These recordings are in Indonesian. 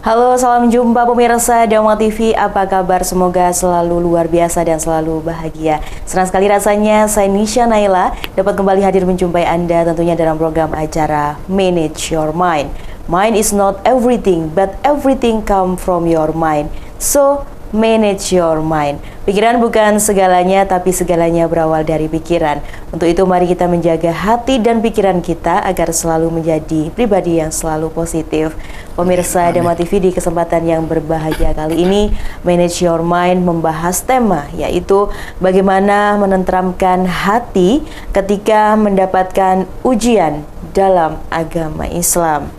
Halo, salam jumpa pemirsa Dharma TV. Apa kabar? Semoga selalu luar biasa dan selalu bahagia. Senang sekali rasanya saya Nisha Naila dapat kembali hadir menjumpai Anda tentunya dalam program acara Manage Your Mind. Mind is not everything, but everything come from your mind. So, manage your mind. Pikiran bukan segalanya, tapi segalanya berawal dari pikiran. Untuk itu mari kita menjaga hati dan pikiran kita agar selalu menjadi pribadi yang selalu positif. Pemirsa Dharma TV, di kesempatan yang berbahagia kali ini, Manage Your Mind membahas tema yaitu bagaimana menenteramkan hati ketika mendapatkan ujian dalam agama Islam.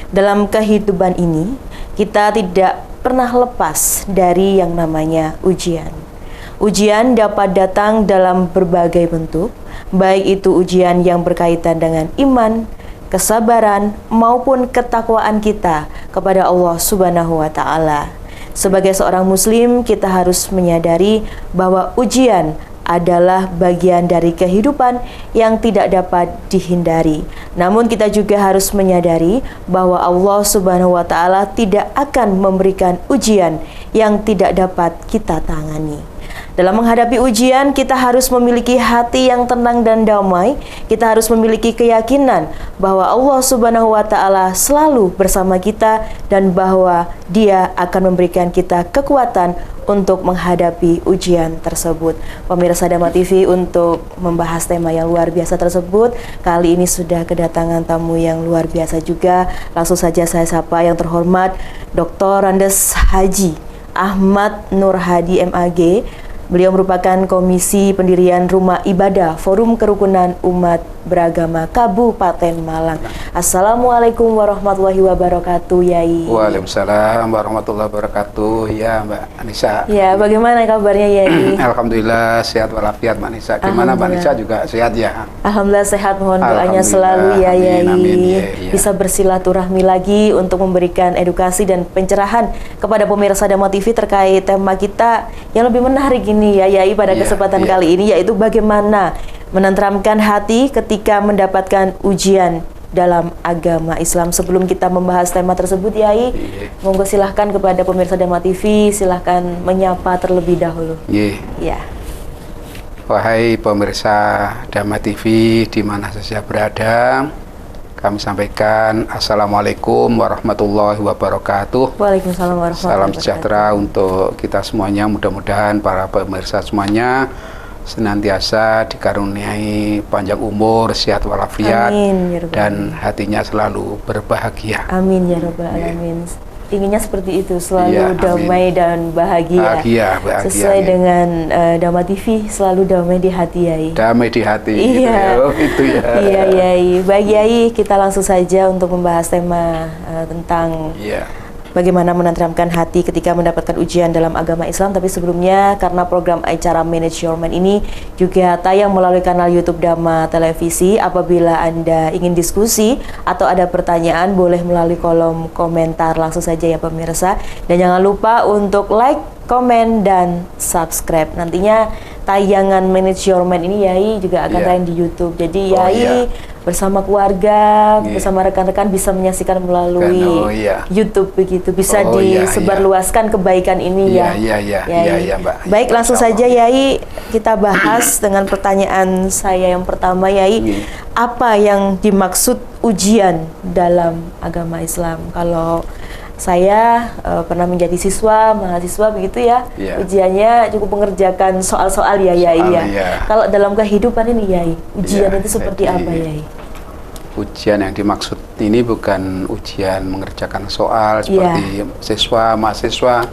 Dalam kehidupan ini, kita tidak pernah lepas dari yang namanya ujian. Ujian dapat datang dalam berbagai bentuk, baik itu ujian yang berkaitan dengan iman, kesabaran, maupun ketakwaan kita kepada Allah Subhanahu wa Ta'ala. Sebagai seorang Muslim, kita harus menyadari bahwa ujian adalah bagian dari kehidupan yang tidak dapat dihindari. Namun kita juga harus menyadari bahwa Allah Subhanahu wa Ta'ala tidak akan memberikan ujian yang tidak dapat kita tangani. Dalam menghadapi ujian, kita harus memiliki hati yang tenang dan damai. Kita harus memiliki keyakinan bahwa Allah Subhanahu wa Ta'ala selalu bersama kita dan bahwa Dia akan memberikan kita kekuatan untuk menghadapi ujian tersebut. Pemirsa Dharma TV, untuk membahas tema yang luar biasa tersebut, kali ini sudah kedatangan tamu yang luar biasa juga. Langsung saja saya sapa yang terhormat Dr. Andes Haji Ahmad Nur Hadi MAG. Beliau merupakan Komisi Pendirian Rumah Ibadah Forum Kerukunan Umat Beragama Kabupaten Malang. Assalamualaikum warahmatullahi wabarakatuh, Yai. Waalaikumsalam warahmatullahi wabarakatuh. Ya, Mbak Anissa. Ya, bagaimana kabarnya, Yai? Alhamdulillah sehat walafiat, Mbak Anissa. Gimana Mbak Anissa, juga sehat ya? Alhamdulillah sehat, mohon doanya selalu ya, Yai. Amin, ya, ya. Bisa bersilaturahmi lagi untuk memberikan edukasi dan pencerahan kepada pemirsa Dharma TV terkait tema kita yang lebih menarik ini ya, Yai, pada kesempatan kali ini, yaitu bagaimana menenteramkan hati ketika mendapatkan ujian dalam agama Islam. Sebelum kita membahas tema tersebut, Yai, monggo silahkan kepada pemirsa Dharma TV, silahkan menyapa terlebih dahulu. Ya. Wahai pemirsa Dharma TV di mana saja berada, kami sampaikan Assalamualaikum warahmatullahi wabarakatuh. Waalaikumsalam warahmatullahi wabarakatuh. Salam sejahtera untuk kita semuanya. Mudah-mudahan para pemirsa semuanya senantiasa dikaruniai panjang umur, sehat walafiat, dan hatinya selalu berbahagia. Amin ya rabbal alamin. Inginnya seperti itu, selalu damai dan bahagia. Bahagia sesuai dengan Dharma TV, selalu damai di hati, Yai. Damai di hati. Iya. Itu ya. Iya, Yai. Baik, Yai, kita langsung saja untuk membahas tema tentang bagaimana menenteramkan hati ketika mendapatkan ujian dalam agama Islam. Tapi sebelumnya, karena program acara Manage Your Mind ini juga tayang melalui kanal YouTube Dharma Televisi, apabila Anda ingin diskusi atau ada pertanyaan, boleh melalui kolom komentar langsung saja ya pemirsa. Dan jangan lupa untuk like, komen, dan subscribe. Nantinya tayangan Manage Your Mind ini, Yai, juga akan tayang di YouTube. Jadi Yai bersama keluarga, bersama rekan-rekan bisa menyaksikan melalui YouTube begitu. Bisa disebarluaskan kebaikan ini ya. Iya, Mbak. Baik, langsung saja, Yai, kita bahas dengan pertanyaan saya yang pertama, Yai. Apa yang dimaksud ujian dalam agama Islam? Kalau saya pernah menjadi mahasiswa begitu ya, ujiannya cukup mengerjakan soal-soal ya, Yai ya. Kalau dalam kehidupan ini, Yai, ujian itu seperti apa, Yai? Ujian yang dimaksud ini bukan ujian mengerjakan soal seperti siswa, mahasiswa,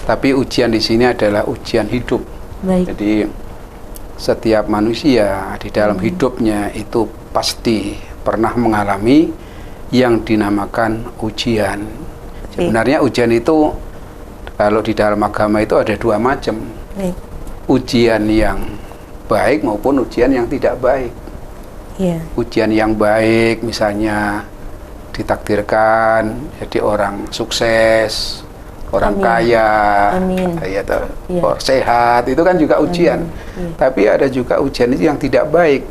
tapi ujian di sini adalah ujian hidup. Jadi setiap manusia di dalam hidupnya itu pasti pernah mengalami yang dinamakan ujian. Sebenarnya ujian itu kalau di dalam agama itu ada dua macam. Ujian yang baik maupun ujian yang tidak baik. Ujian yang baik misalnya ditakdirkan jadi orang sukses, orang kaya, orang sehat, itu kan juga ujian. Tapi ada juga ujian itu yang tidak baik.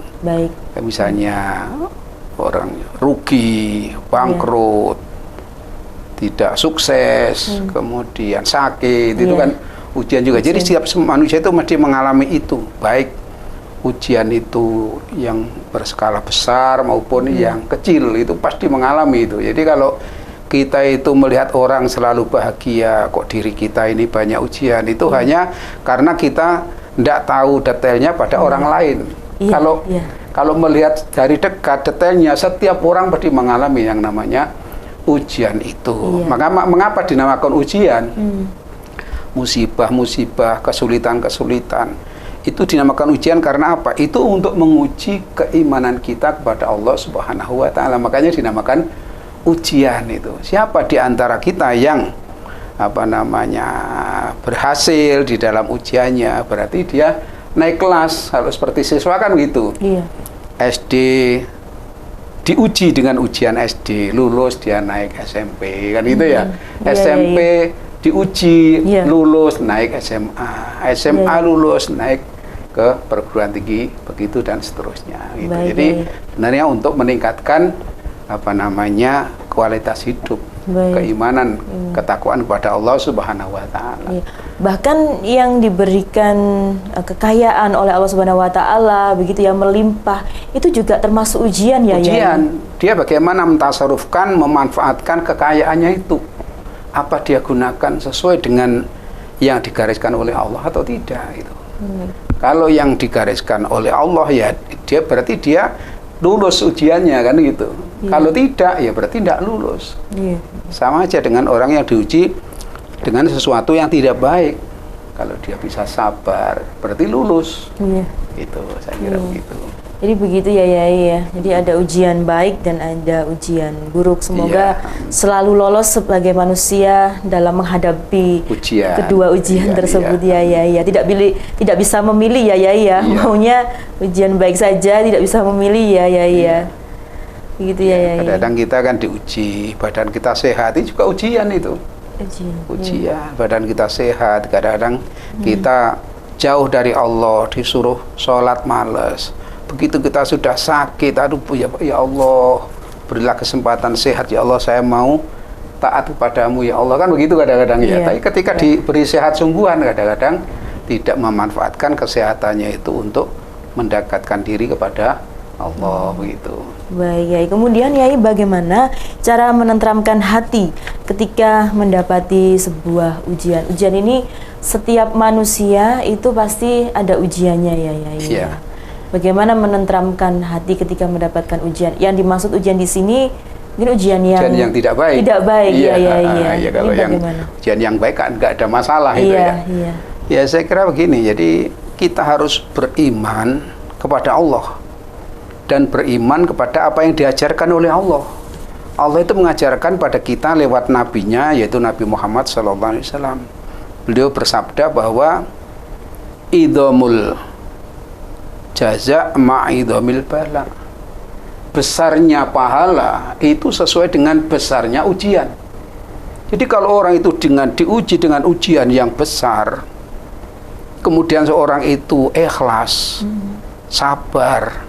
Misalnya orang rugi, bangkrut, tidak sukses, kemudian sakit, itu kan ujian juga. Jadi setiap manusia itu mesti mengalami itu, baik ujian itu yang berskala besar maupun yang kecil, itu pasti mengalami itu. Jadi kalau kita itu melihat orang selalu bahagia, kok diri kita ini banyak ujian, itu hanya karena kita tidak tahu detailnya pada orang lain. Kalau melihat dari dekat detailnya, setiap orang pasti mengalami yang namanya ujian itu. Maka mengapa dinamakan ujian? Musibah-musibah, kesulitan-kesulitan itu dinamakan ujian karena apa? Itu untuk menguji keimanan kita kepada Allah Subhanahu wa taala. Makanya dinamakan ujian itu. Siapa di antara kita yang berhasil di dalam ujiannya, berarti dia naik kelas. Kalau seperti siswa kan gitu. SD diuji dengan ujian SD, lulus dia naik SMP, kan gitu ya. SMP diuji, lulus naik SMA, SMA lulus naik ke perguruan tinggi, begitu dan seterusnya gitu. Jadi sebenarnya untuk meningkatkan kualitas hidup, keimanan, ketakwaan kepada Allah Subhanahu wa taala. Bahkan yang diberikan kekayaan oleh Allah Subhanahu wa taala begitu yang melimpah, itu juga termasuk ujian ya. Ujian. Dia bagaimana mentasarufkan, memanfaatkan kekayaannya itu. Apa dia gunakan sesuai dengan yang digariskan oleh Allah atau tidak itu. Kalau yang digariskan oleh Allah ya dia berarti dia lulus ujiannya kan gitu. Kalau tidak ya berarti tidak lulus. Sama aja dengan orang yang diuji dengan sesuatu yang tidak baik. Kalau dia bisa sabar berarti lulus. Itu saya kira begitu. Jadi begitu ya Yai ya. Jadi ada ujian baik dan ada ujian buruk. Semoga selalu lolos sebagai manusia dalam menghadapi kedua ujian tersebut ya Yai ya. Tidak bisa memilih ya Yai ya. Maunya ujian baik saja, tidak bisa memilih ya Yai ya. Begitu ya Yai. Kadang-kadang kita kan diuji, badan kita sehat itu juga ujian itu. Ujian, badan kita sehat. Kadang-kadang kita jauh dari Allah, disuruh sholat males. Begitu kita sudah sakit, aduh ya Allah, berilah kesempatan sehat ya Allah, saya mau taat kepadamu ya Allah, kan begitu kadang-kadang ya. Tapi ketika diberi sehat sungguhan, kadang-kadang tidak memanfaatkan kesehatannya itu untuk mendekatkan diri kepada Allah begitu. Baik Yai, kemudian Yai bagaimana cara menenteramkan hati ketika mendapati sebuah ujian? Ujian ini setiap manusia itu pasti ada ujiannya ya Yai. Bagaimana menenteramkan hati ketika mendapatkan ujian? Yang dimaksud ujian di sini mungkin ujian yang tidak baik. Tidak baik ya. Kalau yang ujian yang baik kan nggak ada masalah itu ya. Ya saya kira begini. Jadi kita harus beriman kepada Allah dan beriman kepada apa yang diajarkan oleh Allah. Allah itu mengajarkan pada kita lewat nabinya yaitu Nabi Muhammad SAW. Beliau bersabda bahwa idhamul jaza ma'idhamil bala. Besarnya pahala itu sesuai dengan besarnya ujian. Jadi kalau orang itu diuji dengan ujian yang besar, kemudian seorang itu ikhlas, sabar,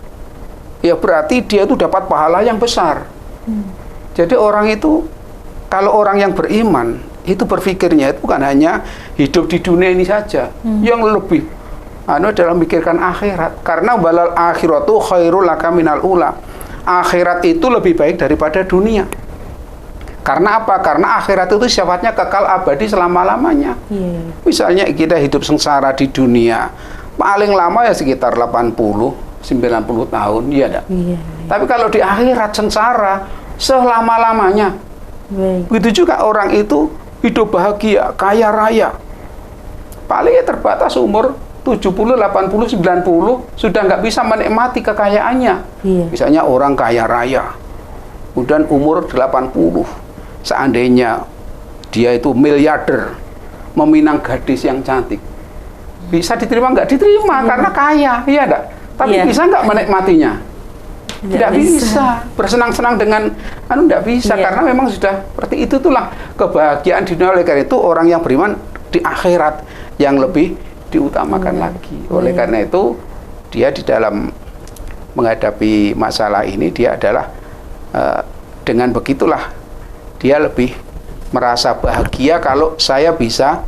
ya berarti dia itu dapat pahala yang besar. Jadi orang itu, kalau orang yang beriman, itu berpikirnya itu bukan hanya hidup di dunia ini saja, yang lebih adalah memikirkan akhirat. Karena balal akhiratu khairul laka minal ula. Akhirat itu lebih baik daripada dunia. Karena apa? Karena akhirat itu sifatnya kekal abadi selama-lamanya. Misalnya kita hidup sengsara di dunia, paling lama ya sekitar 80-90 tahun, iya enggak? Tapi kalau di akhirat sengsara selama-lamanya. Begitu juga orang itu hidup bahagia, kaya raya. Palingnya terbatas umur 70, 80, 90 sudah nggak bisa menikmati kekayaannya. Misalnya orang kaya raya, kemudian umur 80, seandainya dia itu miliarder, meminang gadis yang cantik, bisa diterima nggak? Diterima karena kaya, iya enggak? Tapi bisa nggak menikmatinya? Tidak bisa. Bersenang-senang dengan enggak bisa karena memang sudah seperti itu. Itulah kebahagiaan di dunia. Oleh karena itu orang yang beriman di akhirat yang lebih diutamakan lagi. Oleh karena itu dia di dalam menghadapi masalah ini dia adalah dengan begitulah dia lebih merasa bahagia kalau saya bisa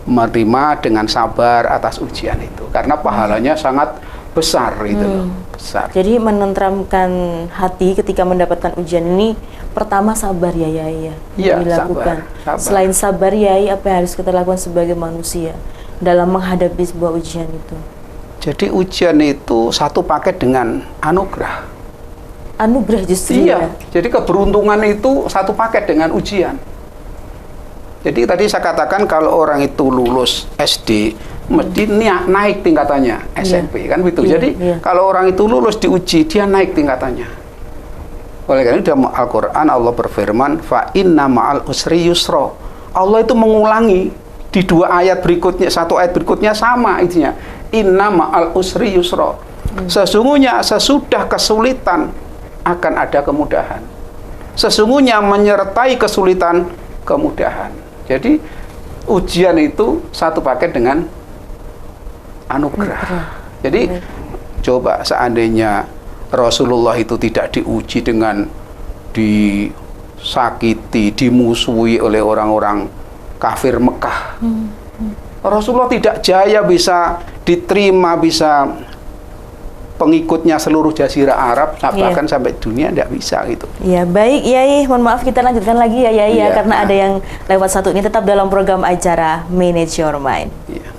menerima dengan sabar atas ujian itu, karena pahalanya sangat besar itu loh, besar. Jadi menenteramkan hati ketika mendapatkan ujian ini, pertama sabar ya Yai ya, Iya, dilakukan. sabar. Selain sabar Yai, apa yang harus kita lakukan sebagai manusia dalam menghadapi sebuah ujian itu? Jadi ujian itu satu paket dengan anugerah. Anugerah justru Iya, ya? jadi keberuntungan itu satu paket dengan ujian. Jadi tadi saya katakan kalau orang itu lulus SD, mesti naik tingkatannya SMP, kan begitu. Jadi kalau orang itu lulus diuji, dia naik tingkatannya. Oleh karena itu dalam Al-Quran Allah berfirman, fa inna ma'al usri yusra. Allah itu mengulangi di dua ayat berikutnya, satu ayat berikutnya sama isinya. Inna ma'al usri yusra. Sesungguhnya sesudah kesulitan akan ada kemudahan. Sesungguhnya menyertai kesulitan kemudahan. Jadi ujian itu satu paket dengan anugerah. Jadi coba seandainya Rasulullah itu tidak diuji dengan disakiti, dimusuhi oleh orang-orang kafir Mekah. Rasulullah tidak jaya bisa diterima, bisa pengikutnya seluruh jazirah Arab, bahkan sampai dunia tidak bisa gitu. Ya, baik Yai, mohon maaf kita lanjutkan lagi ya Yai ya, karena ada yang lewat satu ini, tetap dalam program acara Manage Your Mind. Iya.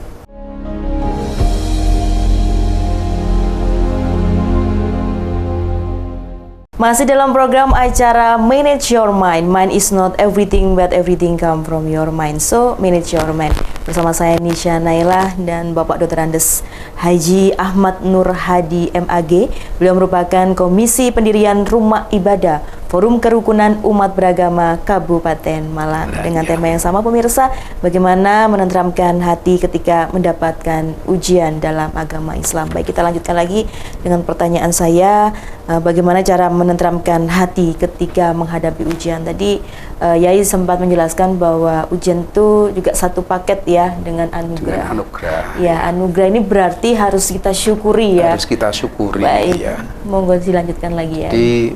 Masih dalam program acara Manage Your Mind. Mind is not everything, but everything come from your mind. So, manage your mind. Bersama saya Nisha Naila dan Bapak Dr. Andes Haji Ahmad Nur Hadi MAG. Beliau merupakan Komisi Pendirian Rumah Ibadah Forum Kerukunan Umat Beragama Kabupaten Malang. Dengan tema yang sama pemirsa, bagaimana menenteramkan hati ketika mendapatkan ujian dalam agama Islam. Baik, kita lanjutkan lagi dengan pertanyaan saya, bagaimana cara menenteramkan hati ketika menghadapi ujian. Tadi Yai sempat menjelaskan bahwa ujian itu juga satu paket ya dengan anugerah. Dengan anugerah. Ya, anugerah ini berarti harus kita syukuri ya. Harus kita syukuri. Baik, ya. monggo dilanjutkan lagi ya. Di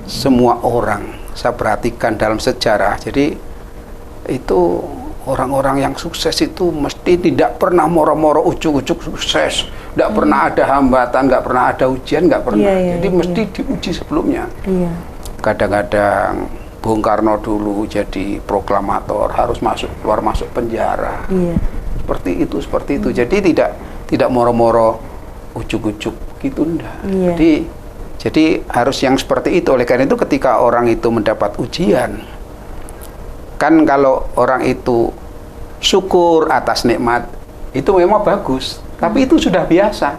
semua orang, saya perhatikan dalam sejarah, jadi itu orang-orang yang sukses itu mesti tidak pernah moro-moro ujuk-ujuk sukses, tidak pernah ada hambatan, nggak pernah ada ujian, nggak pernah. Jadi mesti diuji sebelumnya. Kadang-kadang Bung Karno dulu jadi proklamator, harus masuk keluar masuk penjara. Seperti itu. Jadi tidak moro-moro ujuk-ujuk gitu, enggak. Jadi harus yang seperti itu. Oleh karena itu ketika orang itu mendapat ujian, kan kalau orang itu syukur atas nikmat, itu memang bagus. Tapi itu sudah biasa.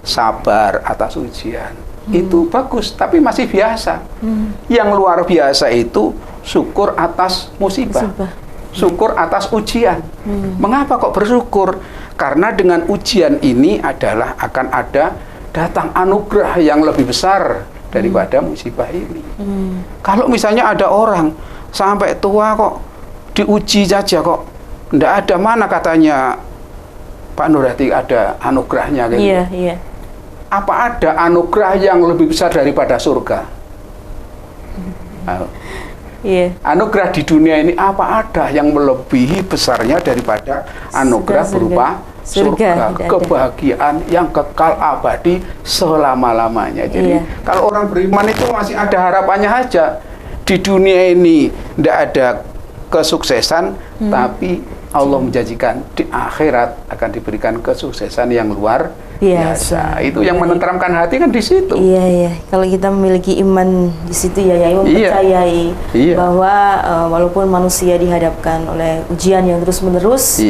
Sabar atas ujian, itu bagus, tapi masih biasa. Yang luar biasa itu syukur atas musibah. Syukur atas ujian. Mengapa kok bersyukur? Karena dengan ujian ini adalah akan ada datang anugerah yang lebih besar daripada musibah ini. Kalau misalnya ada orang sampai tua kok diuji saja kok tidak ada, mana katanya Pak Nur Hadi ada anugerahnya gitu. Apa ada anugerah yang lebih besar daripada surga? Anugerah di dunia ini apa ada yang melebihi besarnya daripada anugerah berupa surga, kebahagiaan yang kekal abadi selama-lamanya. Jadi kalau orang beriman itu masih ada harapannya aja. Di dunia ini tidak ada kesuksesan, tapi Allah menjanjikan di akhirat akan diberikan kesuksesan yang luar biasa. Itu yang menenteramkan hati kan di situ. Kalau kita memiliki iman di situ ya, mempercayai bahwa walaupun manusia dihadapkan oleh ujian yang terus-menerus,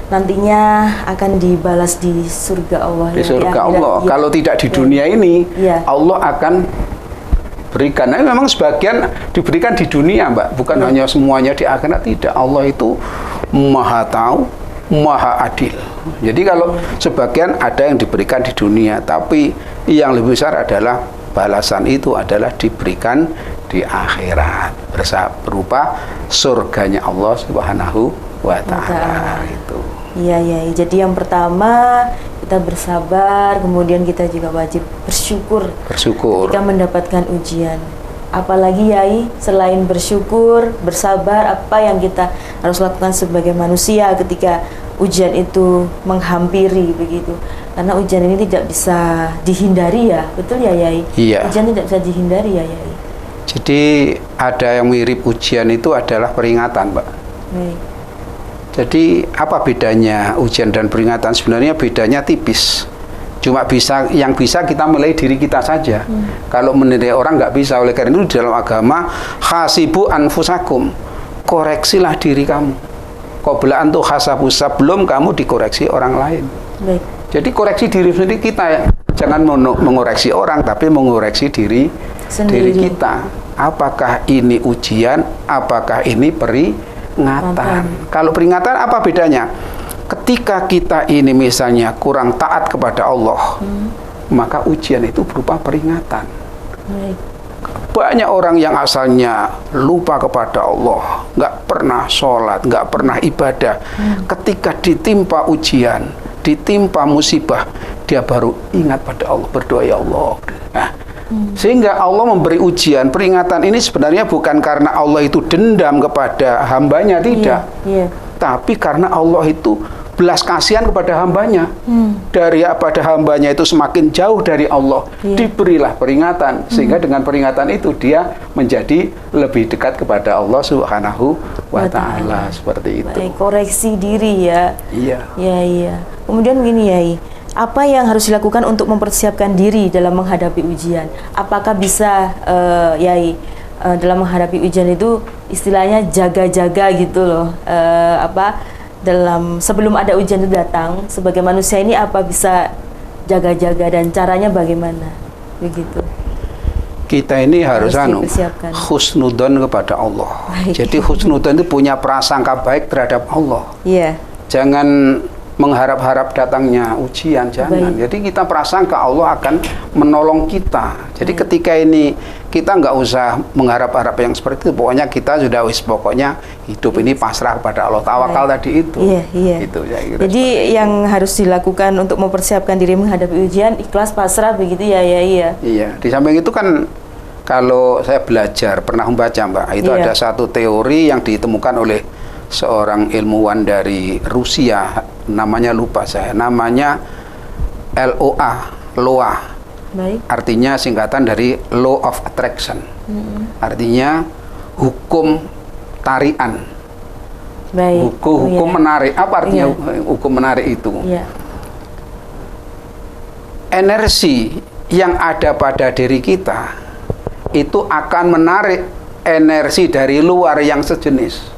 nantinya akan dibalas di surga Allah. Di surga Allah. Kalau tidak di dunia ini, Allah akan berikan. Nah, memang sebagian diberikan di dunia, Mbak. Bukan hanya semuanya di akhirat, tidak. Allah itu Maha tahu, Maha adil. Jadi kalau sebagian ada yang diberikan di dunia, tapi yang lebih besar adalah balasan itu adalah diberikan di akhirat berupa surganya Allah Subhanahu wa Ta'ala. Itu. Jadi yang pertama kita bersabar, kemudian kita juga wajib bersyukur ketika mendapatkan ujian. Apalagi Yai, selain bersyukur, bersabar, apa yang kita harus lakukan sebagai manusia ketika ujian itu menghampiri begitu? Karena ujian ini tidak bisa dihindari ya, betul ya Yai? Iya. Ujian tidak bisa dihindari ya Yai? Jadi ada yang mirip ujian itu adalah peringatan, Mbak. Baik. Jadi apa bedanya ujian dan peringatan? Sebenarnya bedanya tipis. Cuma yang bisa kita menilai diri kita saja. Kalau menilai orang nggak bisa. Oleh karena itu di dalam agama, hasibu anfusakum, koreksilah diri kamu. Qabla an tuhasabu, sebelum kamu dikoreksi orang lain. Baik. Jadi koreksi diri sendiri kita ya. Jangan mengoreksi orang, tapi mengoreksi diri kita. Apakah ini ujian? Apakah ini peringatan? Kalau peringatan apa bedanya? Ketika kita ini misalnya kurang taat kepada Allah, maka ujian itu berupa peringatan. Banyak orang yang asalnya lupa kepada Allah, nggak pernah sholat, nggak pernah ibadah. Ketika ditimpa ujian, ditimpa musibah, dia baru ingat pada Allah, berdoa ya Allah. Nah, sehingga Allah memberi ujian, peringatan ini sebenarnya bukan karena Allah itu dendam kepada hambanya, tidak. Tapi karena Allah itu belas kasihan kepada hambanya. Daripada hambanya itu semakin jauh dari Allah, diberilah peringatan. Sehingga dengan peringatan itu dia menjadi lebih dekat kepada Allah Subhanahu wa Ta'ala. Seperti itu. Baik, koreksi diri ya. Iya. Iya. Kemudian begini Yai, apa yang harus dilakukan untuk mempersiapkan diri dalam menghadapi ujian? Apakah bisa Yai dalam menghadapi ujian itu istilahnya jaga-jaga gitu loh, dalam sebelum ada ujian itu datang, sebagai manusia ini apa bisa jaga-jaga dan caranya bagaimana? Begitu. Kita ini harus husnudzon kepada Allah. Baik. Jadi husnudzon itu punya prasangka baik terhadap Allah. Iya. Jangan mengharap-harap datangnya ujian, jangan. Baik. Jadi kita prasangka Allah akan menolong kita. Jadi ketika ini kita nggak usah mengharap-harap yang seperti itu. Pokoknya kita sudah pokoknya hidup ini pasrah kepada Allah. Tawakal tadi itu. Iya. Itu, ya, jadi yang harus dilakukan untuk mempersiapkan diri menghadapi ujian, ikhlas pasrah begitu ya. Iya. Di samping itu kan kalau saya belajar pernah membaca Mbak, itu ada satu teori yang ditemukan oleh seorang ilmuwan dari Rusia, namanya lupa saya, namanya LOA. Baik. Artinya singkatan dari Law of Attraction. Artinya hukum tarian. Baik. Hukum menarik. Apa artinya hukum menarik itu? Energi yang ada pada diri kita itu akan menarik energi dari luar yang sejenis.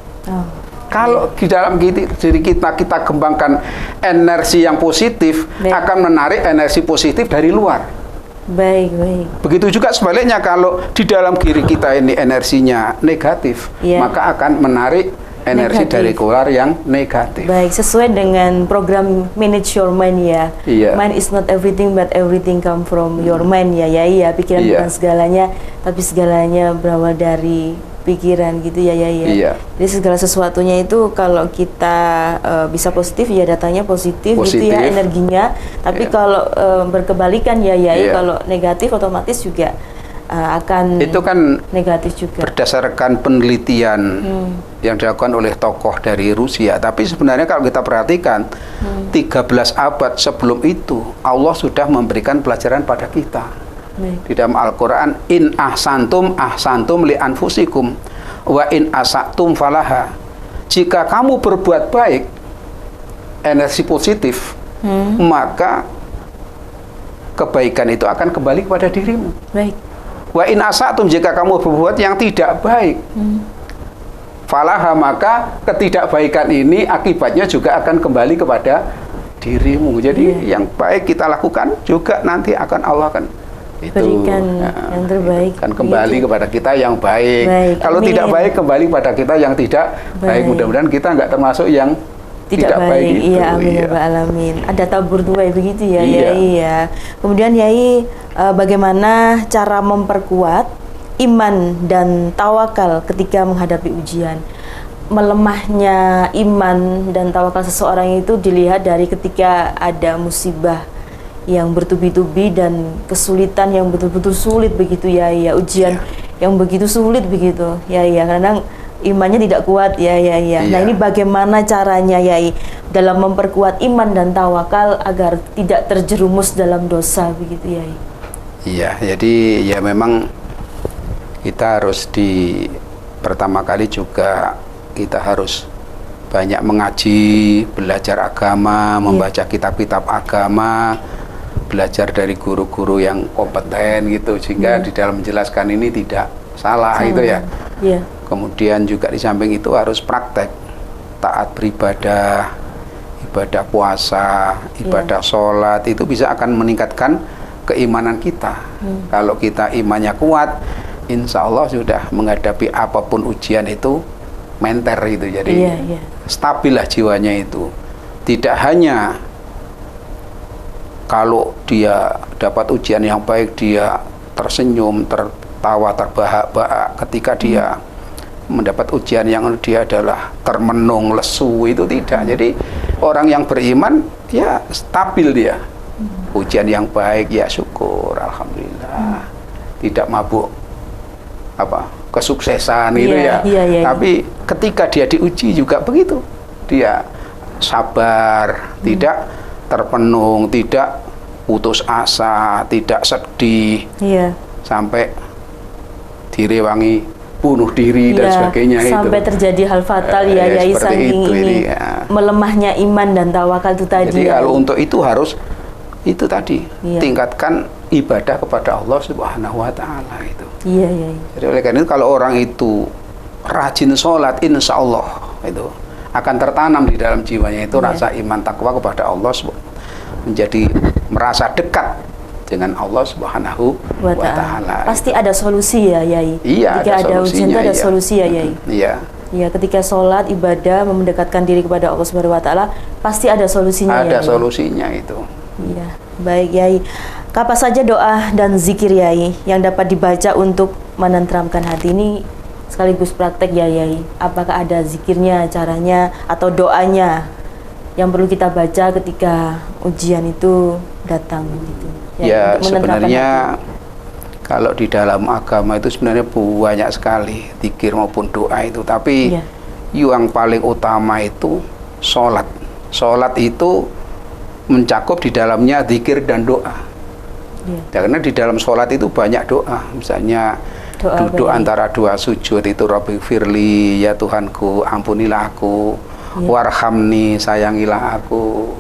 Kalau di dalam diri kita kembangkan energi yang positif, akan menarik energi positif dari luar. Baik. Begitu juga sebaliknya, kalau di dalam diri kita ini energinya negatif, maka akan menarik energi dari luar yang negatif. Baik, sesuai dengan program Manage Your Mind ya. Mind is not everything, but everything come from your mind ya. Pikiran bukan segalanya, tapi segalanya berawal dari pikiran gitu ya. Jadi segala sesuatunya itu kalau kita bisa positif ya datanya positif gitu ya, energinya. Tapi kalau berkebalikan ya kalau negatif otomatis juga akan itu kan negatif juga. Berdasarkan penelitian yang dilakukan oleh tokoh dari Rusia. Tapi sebenarnya kalau kita perhatikan 13 abad sebelum itu Allah sudah memberikan pelajaran pada kita. Di dalam Al-Quran, in ahsantum li anfusikum wa in asatum falaha. Jika kamu berbuat baik, energi positif, maka kebaikan itu akan kembali kepada dirimu. Baik. Wa in asatum, jika kamu berbuat yang tidak baik, falaha, maka ketidakbaikan ini akibatnya juga akan kembali kepada dirimu. Jadi yang baik kita lakukan juga nanti akan Allah akan berikan yang terbaik, kan kembali kepada kita yang baik. Kalau tidak baik, kembali kepada kita yang tidak baik. Mudah-mudahan kita nggak termasuk yang tidak baik itu. Amin ya Rabbal alamin. Ada tabur dua begitu ya. Kemudian Yai, bagaimana cara memperkuat iman dan tawakal ketika menghadapi ujian? Melemahnya iman dan tawakal seseorang itu dilihat dari ketika ada musibah yang bertubi-tubi dan kesulitan yang betul-betul sulit begitu ya, ujian yang begitu sulit begitu. Ya, kadang imannya tidak kuat ya. Nah, ini bagaimana caranya Yai dalam memperkuat iman dan tawakal agar tidak terjerumus dalam dosa begitu Yai? Iya, jadi ya memang kita harus pertama kali juga kita harus banyak mengaji, belajar agama, membaca kitab-kitab agama, belajar dari guru-guru yang kompeten gitu, sehingga di dalam menjelaskan ini tidak salah gitu ya. Kemudian juga di samping itu harus praktek, taat beribadah, ibadah puasa, ibadah sholat, itu bisa akan meningkatkan keimanan kita. Kalau kita imannya kuat, insya Allah sudah menghadapi apapun ujian itu menter itu, jadi stabil lah jiwanya itu. Tidak hanya kalau dia dapat ujian yang baik dia tersenyum, tertawa, terbahak-bahak. Ketika dia mendapat ujian yang dia adalah termenung, lesu, itu tidak. Jadi orang yang beriman ya stabil dia. Ujian yang baik ya syukur, alhamdulillah. Tidak mabuk kesuksesan gitu ya. Tapi ketika dia diuji juga begitu. Dia sabar, tidak terpenung, tidak putus asa, tidak sedih. Sampai direwangi bunuh diri dan sebagainya sampai itu. Terjadi hal fatal Yai saking ini melemahnya iman dan tawakal itu tadi. Jadi kalau untuk itu harus itu tadi tingkatkan ibadah kepada Allah Subhanahu wa taala itu. Jadi oleh karena itu kalau orang itu rajin sholat, insya Allah itu akan tertanam di dalam jiwanya itu rasa iman takwa kepada Allah, menjadi merasa dekat dengan Allah Subhanahu wa taala. Pasti ada solusi ya Yai. Ketika ada ujian itu ada solusi ya Yai. Ketika sholat, ibadah, mendekatkan diri kepada Allah Subhanahu wa taala, pasti ada solusinya. Ada solusinya itu. Baik Yai. Apa saja doa dan zikir Yai yang dapat dibaca untuk menenteramkan hati ini, sekaligus praktek ya Yai? Apakah ada zikirnya, caranya, atau doanya yang perlu kita baca ketika ujian itu datang gitu? Ya sebenarnya kalau di dalam agama itu sebenarnya banyak sekali zikir maupun doa itu, tapi yang paling utama itu sholat. Sholat itu mencakup di dalamnya zikir dan doa. Karena di dalam sholat itu banyak doa, misalnya duduk antara dua sujud itu Rabbi firli, ya Tuhanku ampunilah aku, warhamni sayangilah aku,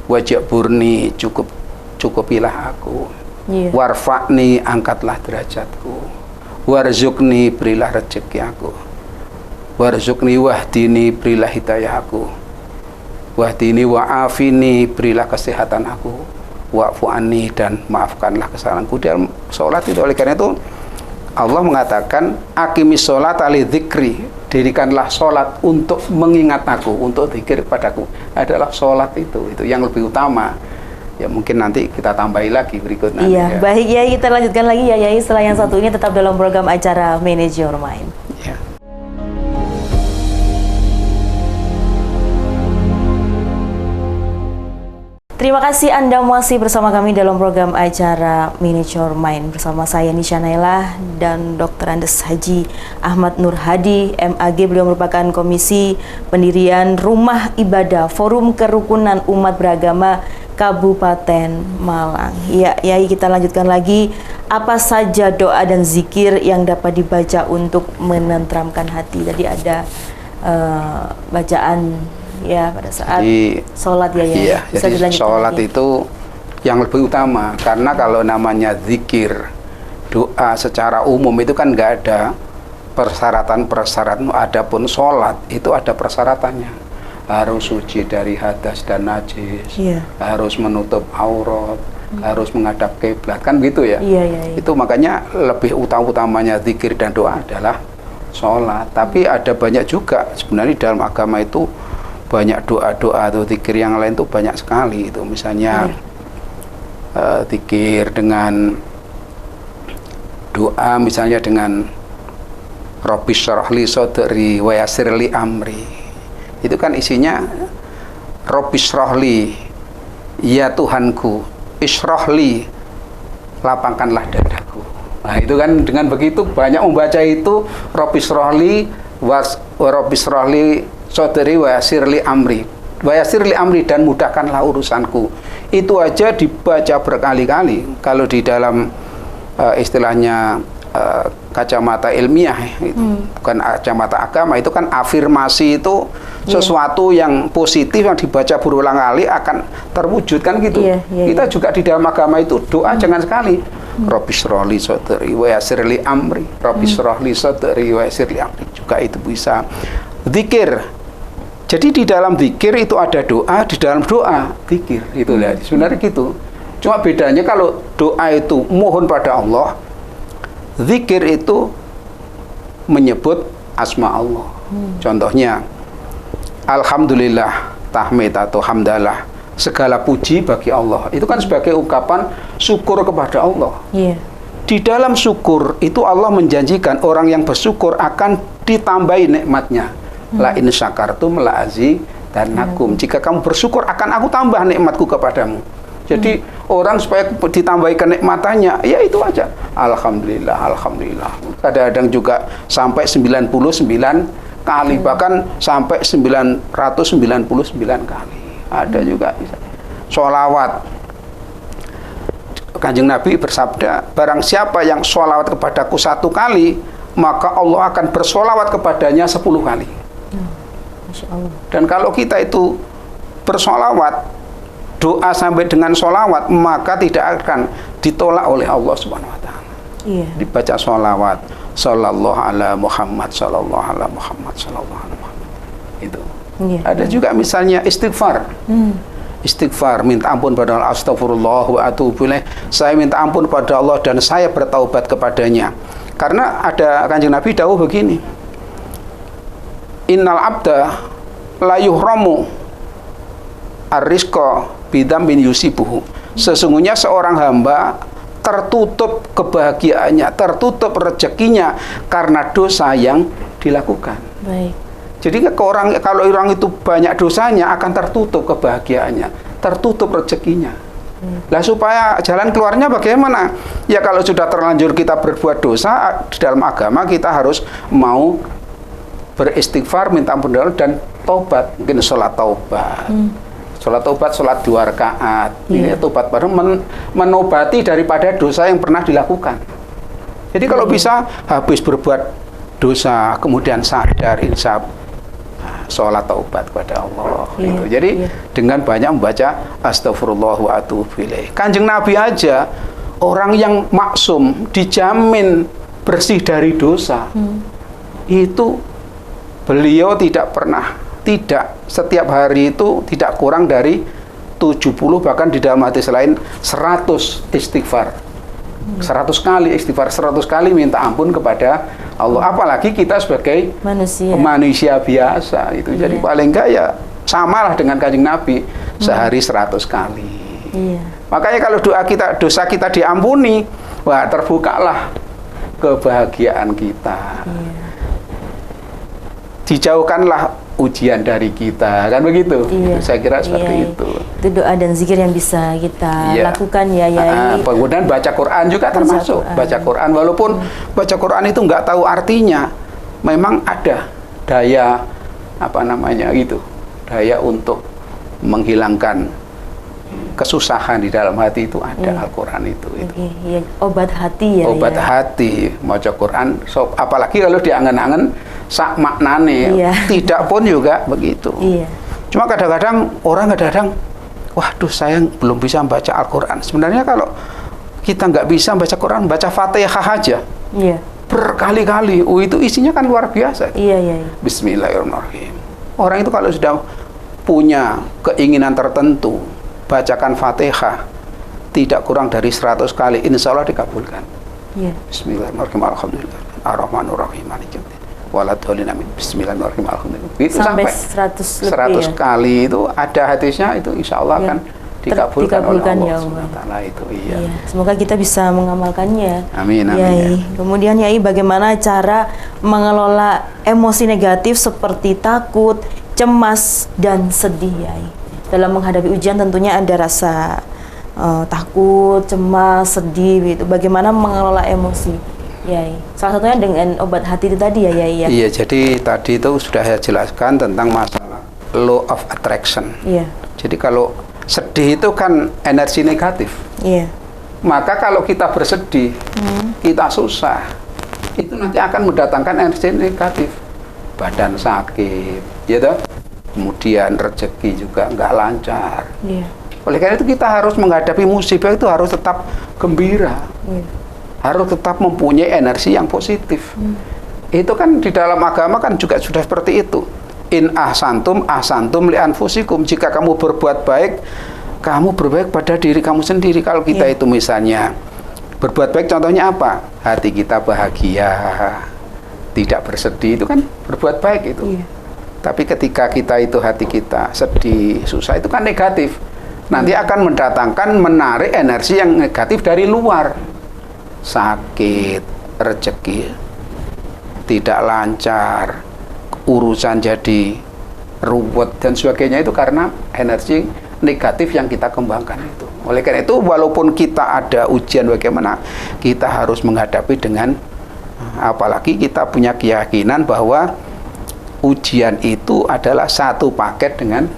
wajburni cukupilah aku, warfa'ni angkatlah derajatku, warzukni berilah rezeki aku, warzukni wahdini berilah hidayah aku, wahdini wa'afini berilah kesehatan aku, wa'fu'ani dan maafkanlah kesalahanku. Dalam sholat itu oleh karena itu Allah mengatakan aqimis sholat ali dzikri, dirikanlah sholat untuk mengingat aku, untuk zikir padaku. Adalah sholat itu yang lebih utama. Ya mungkin nanti kita tambahi lagi berikutnya. Baik Yai, kita lanjutkan lagi ya Yai setelah yang satu ini, tetap dalam program acara Manage Your Mind. Terima kasih Anda masih bersama kami dalam program acara Manage Your Mind bersama saya Nisha Naila dan Dr. Andes Haji Ahmad Nur Hadi, MAG. Beliau merupakan Komisi Pendirian Rumah Ibadah Forum Kerukunan Umat Beragama Kabupaten Malang. Yai, kita lanjutkan lagi. Apa saja doa dan zikir yang dapat dibaca untuk menenteramkan hati? Tadi ada bacaan pada saat sholat jadi sholat itu yang lebih utama, karena kalau namanya zikir, doa secara umum itu kan nggak ada persyaratan. Adapun sholat itu ada persyaratannya, harus suci dari hadas dan najis, harus menutup aurat, harus menghadap kiblat, kan gitu ya. Itu makanya lebih utamanya zikir dan doa adalah sholat. Tapi ada banyak juga sebenarnya dalam agama itu, banyak doa-doa atau zikir yang lain tuh banyak sekali itu. Misalnya zikir dengan doa, misalnya dengan Rabbi syrahli sodri wa yassirli amri, itu kan isinya Rabbi syrahli, ya Tuhanku, isyrahli, lapangkanlah dadaku, Nah, itu kan dengan begitu banyak membaca itu Robbis rohli sodri wa yassirli amri. Wa yassirli amri, dan mudahkanlah urusanku. Itu aja dibaca berkali-kali. Kalau di dalam istilahnya kacamata ilmiah itu bukan kacamata agama, itu kan afirmasi itu sesuatu yang positif yang dibaca berulang kali akan terwujud kan gitu. Kita juga di dalam agama itu doa jangan sekali Robbis rohli sodri wa yassirli amri, Robbis rohli sodri wa yassirli amri, juga itu bisa. Zikir, jadi di dalam zikir itu ada doa, di dalam doa zikir, itu lah sebenarnya gitu. Cuma bedanya kalau doa itu mohon pada Allah, zikir itu menyebut asma Allah. Contohnya alhamdulillah, tahmid atau hamdalah, segala puji bagi Allah. Itu kan sebagai ungkapan syukur kepada Allah. Di dalam syukur itu Allah menjanjikan orang yang bersyukur akan ditambahi nikmatnya. La in syakartum la azidannakum. Jika kamu bersyukur akan aku tambah nikmatku kepadamu. Jadi orang supaya ditambahi kenikmatannya, ya itu aja. Alhamdulillah, alhamdulillah. Kadang-kadang juga sampai 99 kali, bahkan sampai 999 kali. Ada juga bisa. Sholawat. Kanjeng Nabi bersabda, barang siapa yang sholawat kepadaku 1 kali, maka Allah akan bersholawat kepadanya 10 kali. Masya Allah. Dan kalau kita itu bersholawat, doa sampai dengan sholawat, maka tidak akan ditolak oleh Allah Subhanahu Wa Taala. Dibaca sholawat, sallallahu ala Muhammad, sallallahu ala Muhammad, sallallahu ala Muhammad. Itu. Ada juga misalnya istighfar. Istighfar, minta ampun pada Allah, astagfirullah wa atubu ilaih. Saya minta ampun pada Allah dan saya bertaubat kepadanya. Karena ada Kanjeng Nabi dawuh begini. Innal abda la yuhramu ar-rizqa bidambin yusibuhu. Sesungguhnya seorang hamba tertutup kebahagiaannya, tertutup rezekinya karena dosa yang dilakukan. Baik. Jadi kalau orang itu banyak dosanya akan tertutup kebahagiaannya, tertutup rezekinya. Lah supaya jalan keluarnya bagaimana? Ya kalau sudah terlanjur kita berbuat dosa di dalam agama, kita harus mau beristighfar, minta ampun dan taubat. Mungkin sholat taubat. Sholat taubat, sholat 2 rakaat. Ini taubat baru menobati daripada dosa yang pernah dilakukan. Jadi kalau bisa habis berbuat dosa kemudian sadar, insaf, sholat taubat kepada Allah. Gitu. Jadi dengan banyak membaca astagfirullah wa atubu ilaih. Kanjeng Nabi aja orang yang maksum dijamin bersih dari dosa. Itu beliau tidak setiap hari itu tidak kurang dari 70, bahkan di dalam hadis lain 100 istighfar. 100 kali istighfar, 100 kali minta ampun kepada Allah. Apalagi kita sebagai manusia biasa itu. Jadi paling enggak ya samalah dengan Kanjeng Nabi, sehari 100 kali. Makanya kalau dosa kita diampuni, wah terbukalah kebahagiaan kita. Dijauhkanlah ujian dari kita, kan begitu? Saya kira seperti itu. Itu doa dan zikir yang bisa kita lakukan ya, Yai. Kemudian baca Quran juga termasuk. Baca Quran, walaupun baca Quran itu nggak tahu artinya, memang ada daya daya untuk menghilangkan kesusahan di dalam hati itu ada. Al-Quran itu. Obat hati ya. Obat hati, baca Quran. Apalagi kalau diangen-angen sak maknane, tidak pun juga begitu. Cuma kadang-kadang orang waduh saya belum bisa baca Al-Quran. Sebenarnya kalau kita nggak bisa baca Quran, baca Fatihah aja berkali-kali, itu isinya kan luar biasa. Bismillahirrahmanirrahim. Orang itu kalau sudah punya keinginan tertentu, bacakan Fatihah tidak kurang dari 100 kali, insya Allah dikabulkan. Bismillahirrahmanirrahim. Alhamdulillah. Ar-Rahmanir-Rahim. Waladhdallin, amin. Bismillahirrahmanirrahim. Alhamdulillah. Itu sampai 100 kali itu ada hadisnya, itu insya Allah akan dikabulkan oleh Allah SWT itu. Semoga kita bisa mengamalkannya. Amin, amin. Yai. Kemudian Yai, bagaimana cara mengelola emosi negatif seperti takut, cemas dan sedih, Yai? Dalam menghadapi ujian tentunya ada rasa takut, cemas, sedih gitu. Bagaimana mengelola emosi, Yai? Salah satunya dengan obat hati itu tadi ya, Yai. Iya, jadi tadi itu sudah saya jelaskan tentang masalah law of attraction. Iya. Jadi kalau sedih itu kan energi negatif. Iya. Maka kalau kita bersedih, kita susah, itu nanti akan mendatangkan energi negatif. Badan sakit, ya toh? Kemudian rezeki juga nggak lancar. Iya. Oleh karena itu kita harus menghadapi musibah itu harus tetap gembira. Iya. Harus tetap mempunyai energi yang positif. Itu kan di dalam agama kan juga sudah seperti itu. In ahsantum li anfusikum. Jika kamu berbuat baik, kamu berbaik pada diri kamu sendiri. Kalau kita itu misalnya berbuat baik, contohnya apa? Hati kita bahagia, tidak bersedih, itu kan berbuat baik itu. Tapi ketika kita itu hati kita sedih, susah, itu kan negatif. Nanti akan mendatangkan, menarik energi yang negatif dari luar. Sakit, rezeki tidak lancar, urusan jadi ruwet dan sebagainya, itu karena energi negatif yang kita kembangkan itu. Oleh karena itu, walaupun kita ada ujian bagaimana, kita harus menghadapi dengan, apalagi kita punya keyakinan bahwa ujian itu adalah satu paket dengan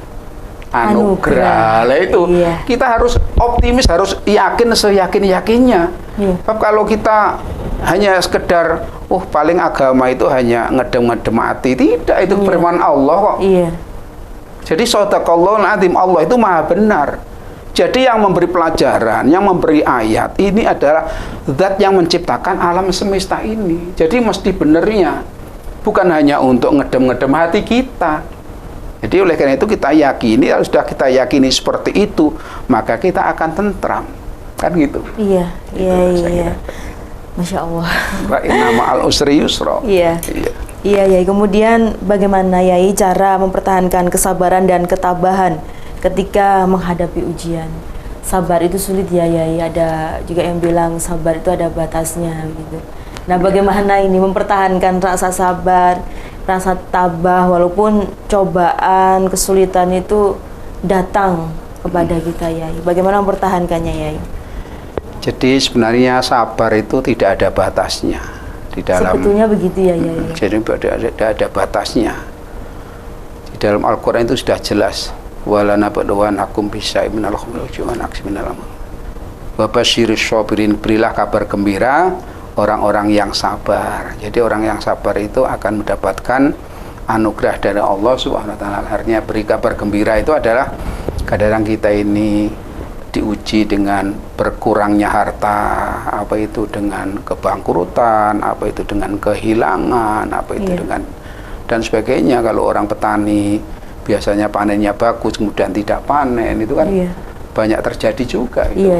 anugerah. Lah itu kita harus optimis, harus yakin seyakin-yakinnya. Sebab kalau kita hanya sekedar paling agama itu hanya ngedem-ngedem hati, tidak, itu firman Allah kok. Jadi shadaqallahul azim, Allah itu maha benar. Jadi yang memberi pelajaran, yang memberi ayat ini adalah zat yang menciptakan alam semesta ini. Jadi mesti benernya, bukan hanya untuk ngedem-ngedem hati kita. Jadi oleh karena itu kita yakini, kalau sudah kita yakini seperti itu, maka kita akan tentram, kan gitu. Iya. Masya Allah. Wa inna ma'al usri yusra. Iya. Kemudian bagaimana, Yai, cara mempertahankan kesabaran dan ketabahan ketika menghadapi ujian? Sabar itu sulit ya, Yai. Ada juga yang bilang sabar itu ada batasnya gitu. Nah, bagaimana ini mempertahankan rasa sabar, rasa tabah walaupun cobaan, kesulitan itu datang kepada kita, Yai? Bagaimana mempertahankannya, Yai? Jadi sebenarnya sabar itu tidak ada batasnya di dalam. Sebetulnya begitu ya, Yai. Jadi tidak ada batasnya. Di dalam Al-Quran itu sudah jelas. Wala nabluwannakum bisyai'in minal khawfi wal ju'i wa naqsin minal amwali wa basyirus shabirin. Berilah kabar gembira orang-orang yang sabar. Jadi orang yang sabar itu akan mendapatkan anugerah dari Allah Subhanahu wa taala. Artinya beri kabar gembira itu adalah kadang kita ini diuji dengan berkurangnya harta, apa itu dengan kebangkrutan, apa itu dengan kehilangan, apa itu dengan dan sebagainya. Kalau orang petani biasanya panennya bagus kemudian tidak panen, itu kan banyak terjadi juga gitu.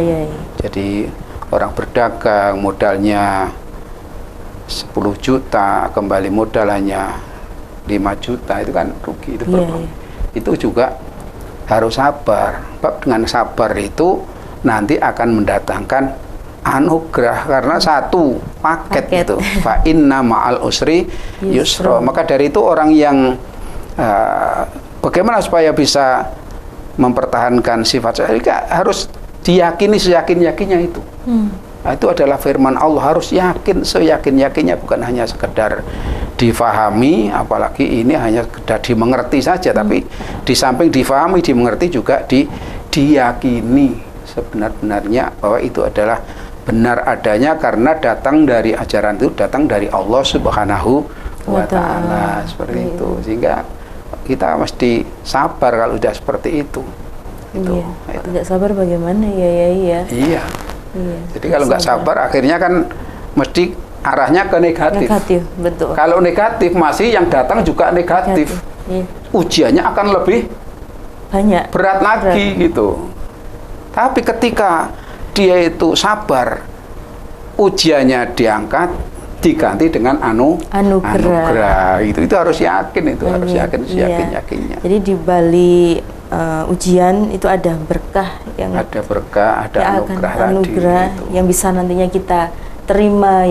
Jadi orang berdagang modalnya 10 juta, kembali modal hanya 5 juta, itu kan rugi, itu itu juga harus sabar. Sebab dengan sabar itu nanti akan mendatangkan anugerah, karena satu paket. Itu fa inna ma'al usri yusra. Maka dari itu orang yang bagaimana supaya bisa mempertahankan sifat saya, harus diyakini seyakin-yakinnya itu. Nah, itu adalah firman Allah, harus yakin seyakin-yakinnya, bukan hanya sekedar difahami, apalagi ini hanya sekedar dimengerti saja, tapi di samping difahami, dimengerti juga diyakini sebenar-benarnya bahwa itu adalah benar adanya, karena datang dari ajaran itu, datang dari Allah Subhanahu wa ta'ala. Seperti itu. Sehingga kita mesti sabar kalau sudah seperti itu. Tidak sabar bagaimana ya? Iya. Jadi kalau nggak sabar, akhirnya kan mesti arahnya ke negatif. Betul. Kalau negatif masih yang datang juga negatif. Ujiannya akan lebih banyak, berat lagi gitu. Tapi ketika dia itu sabar, ujiannya diangkat, diganti dengan anugerah. Itu harus yakin, itu harus yakin, yakinnya. Jadi di balik ujian itu ada berkah yang ada anugerah tadi, yang bisa nantinya kita terima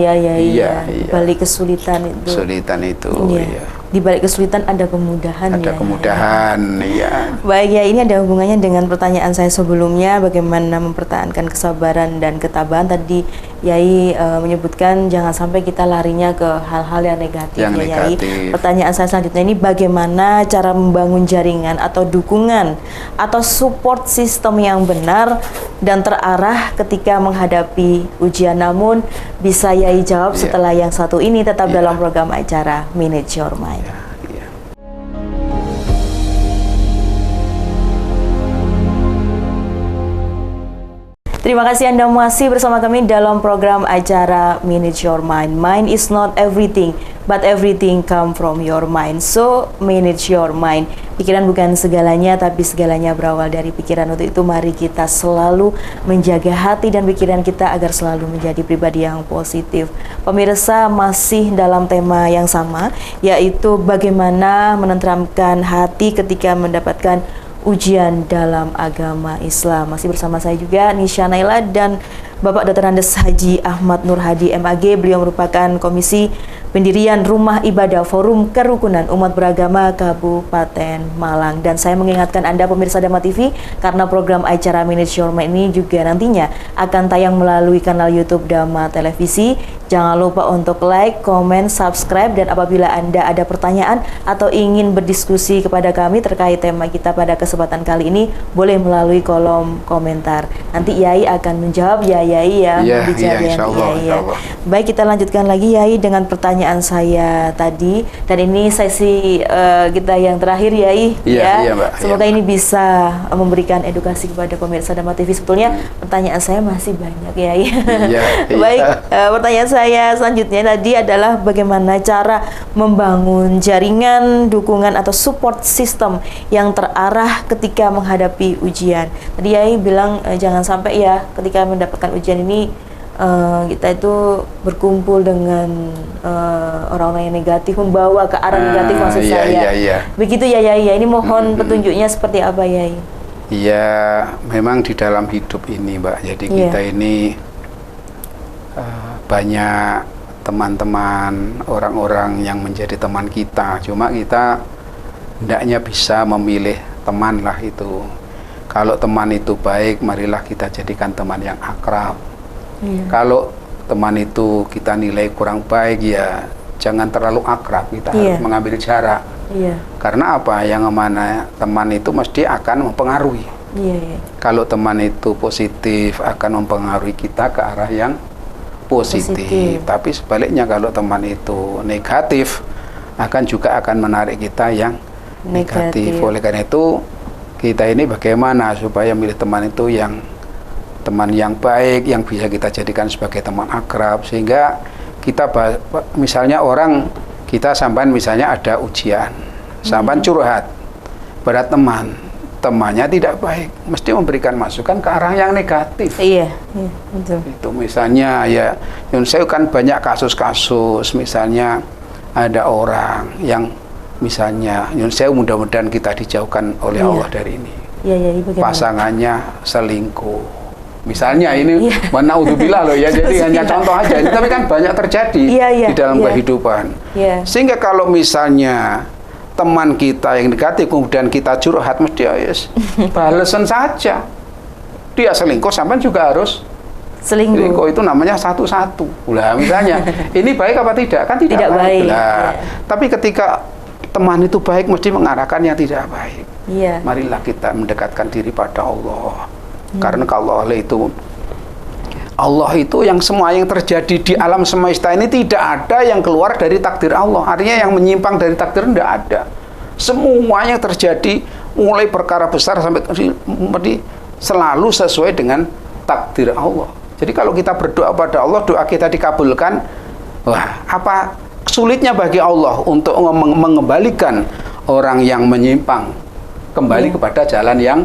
balik kesulitan itu. Iya. di balik kesulitan ada kemudahan. Ada kemudahan, ya. Baik ya, ini ada hubungannya dengan pertanyaan saya sebelumnya, bagaimana mempertahankan kesabaran dan ketabahan. Tadi Yai menyebutkan jangan sampai kita larinya ke hal-hal yang negatif. Yai. Pertanyaan saya selanjutnya ini, bagaimana cara membangun jaringan atau dukungan atau support system yang benar dan terarah ketika menghadapi ujian? Namun bisa Yai jawab setelah yang satu ini, tetap dalam program acara Manage Your Mind. Terima kasih Anda masih bersama kami dalam program acara Manage Your Mind. Mind is not everything, but everything come from your mind. So, manage your mind. Pikiran bukan segalanya, tapi segalanya berawal dari pikiran. Untuk itu, mari kita selalu menjaga hati dan pikiran kita agar selalu menjadi pribadi yang positif. Pemirsa, masih dalam tema yang sama, yaitu bagaimana menenteramkan hati ketika mendapatkan ujian dalam agama Islam. Masih bersama saya juga Nisha Naila dan Bapak Dr. Andes Haji Ahmad Nur Hadi MAG. Beliau merupakan Komisi Pendirian Rumah Ibadah Forum Kerukunan Umat Beragama Kabupaten Malang. Dan saya mengingatkan Anda pemirsa Dharma TV, karena program acara Manage Your Mind ini juga nantinya akan tayang melalui kanal YouTube Dharma Televisi. Jangan lupa untuk like, komen, subscribe, dan apabila Anda ada pertanyaan atau ingin berdiskusi kepada kami terkait tema kita pada kesempatan kali ini, boleh melalui kolom komentar. Nanti Yai akan menjawab, ya Yai ya. Baik, kita lanjutkan lagi Yai dengan pertanyaan saya tadi, dan ini sesi kita yang terakhir Yai. Mbak. Semoga ini bisa memberikan edukasi kepada pemirsa Dharma TV. Sebetulnya pertanyaan saya masih banyak Yai. Baik, pertanyaan saya selanjutnya tadi adalah bagaimana cara membangun jaringan dukungan atau support system yang terarah ketika menghadapi ujian. Tadi Yai bilang jangan sampai ya ketika mendapatkan ujian ini kita itu berkumpul dengan orang-orang yang negatif, membawa ke arah negatif maksud saya. Begitu ya Yai. Ini mohon petunjuknya seperti apa Yai? Iya, memang di dalam hidup ini Mbak, jadi kita ini banyak teman-teman, orang-orang yang menjadi teman kita. Cuma kita hendaknya bisa memilih teman lah itu. Kalau teman itu baik, marilah kita jadikan teman yang akrab. Kalau teman itu kita nilai kurang baik, ya jangan terlalu akrab, kita harus mengambil jarak. Karena apa? Yang mana teman itu mesti akan mempengaruhi. Kalau teman itu positif, akan mempengaruhi kita ke arah yang positif. Tapi sebaliknya kalau teman itu negatif, akan menarik kita yang negatif. Oleh karena itu kita ini bagaimana supaya milih teman itu yang teman yang baik, yang bisa kita jadikan sebagai teman akrab, sehingga kita misalnya orang kita sampai misalnya ada ujian, sampai curhat pada temannya tidak baik, mesti memberikan masukan ke arah yang negatif. Betul. Itu misalnya ya, saya kan banyak kasus-kasus, misalnya ada orang yang misalnya, saya mudah-mudahan kita dijauhkan oleh Allah dari ini. Pasangannya selingkuh. Misalnya ini naudzubillah loh ya, jadi hanya contoh aja. Ini tapi kan banyak terjadi di dalam kehidupan. Sehingga kalau misalnya teman kita yang negatif kemudian kita curhat, mesti balesan saja. Dia selingkuh, sampai juga harus selingkuh. Itu namanya satu-satu. Lah misalnya, ini baik apa tidak? Kan tidak baik. Tapi ketika teman itu baik, mesti mengarahkan yang tidak baik. Marilah kita mendekatkan diri pada Allah. Karena kalau Allah itu yang semua yang terjadi di alam semesta ini tidak ada yang keluar dari takdir Allah. Artinya yang menyimpang dari takdir tidak ada. Semuanya terjadi mulai perkara besar sampai selalu sesuai dengan takdir Allah. Jadi kalau kita berdoa pada Allah, doa kita dikabulkan, wah, apa sulitnya bagi Allah untuk mengembalikan orang yang menyimpang kembali kepada jalan yang